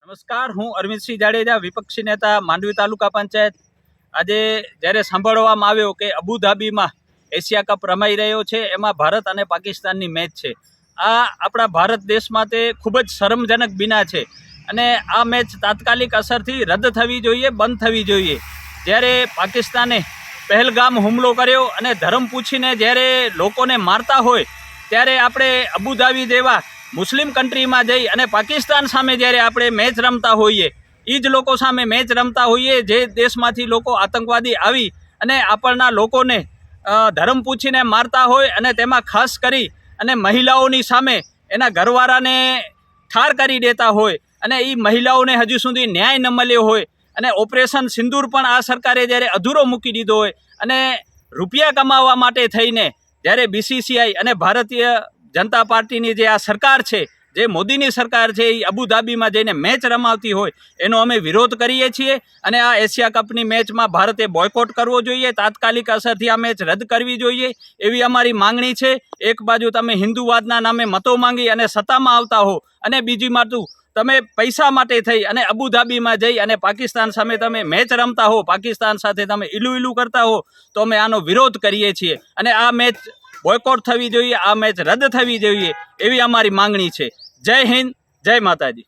નમસ્કાર, હું અરવિંદસિંહ જાડેજા, વિપક્ષી નેતા, માંડવી તાલુકા પંચાયત. આજે જ્યારે સાંભળવામાં આવ્યો કે અબુધાબીમાં એશિયા કપ રમાઈ રહ્યો છે, એમાં ભારત અને પાકિસ્તાનની મેચ છે. આ આપણા ભારત દેશ માટે ખૂબ જ શરમજનક બિના છે અને આ મેચ તાત્કાલિક અસરથી રદ થવી જોઈએ, બંધ થવી જોઈએ. જ્યારે પાકિસ્તાને પહેલગામ હુમલો કર્યો અને ધર્મ પૂછીને જ્યારે લોકોને મારતા હોય, ત્યારે આપણે અબુધાબી જેવા મુસ્લિમ કન્ટ્રીમાં જઈ અને પાકિસ્તાન સામે જ્યારે આપણે મેચ રમતા હોઈએ, એ જ લોકો સામે મેચ રમતા હોઈએ જે દેશમાંથી લોકો આતંકવાદી આવી અને આપણના લોકોને ધર્મ પૂછીને મારતા હોય અને તેમાં ખાસ કરી અને મહિલાઓની સામે એના ઘરવાળાને ઠાર કરી દેતા હોય અને એ મહિલાઓને હજુ સુધી ન્યાય ન મળ્યો હોય અને ઓપરેશન સિંદૂર પણ આ સરકારે જ્યારે અધૂરો મૂકી દીધો હોય અને રૂપિયા કમાવા માટે થઈને જ્યારે BCCI અને ભારતીય જનતા પાર્ટીની જે આ સરકાર છે, જે મોદીની સરકાર છે, એ અબુધાબીમાં જઈને મેચ રમાવતી હોય એનો અમે વિરોધ કરીએ છીએ અને આ એશિયા કપની મેચમાં ભારતે બોયકોટ કરવો જોઈએ. તાત્કાલિક અસરથી આ મેચ રદ કરવી જોઈએ એવી અમારી માંગણી છે. એક બાજુ તમે હિન્દુવાદના નામે મતો માંગી અને સત્તામાં આવતા હો અને બીજી બાજુ તમે પૈસા માટે થઈ અને અબુધાબીમાં જઈ અને પાકિસ્તાન સામે તમે મેચ રમતા હો, પાકિસ્તાન સાથે તમે ઇલું કરતા હો, તો અમે આનો વિરોધ કરીએ છીએ અને આ મેચ બોયકોટ થવી જોઈએ, આ મેચ રદ થવી જોઈએ એવી અમારી માંગણી છે. જય હિન્દ, જય માતાજી.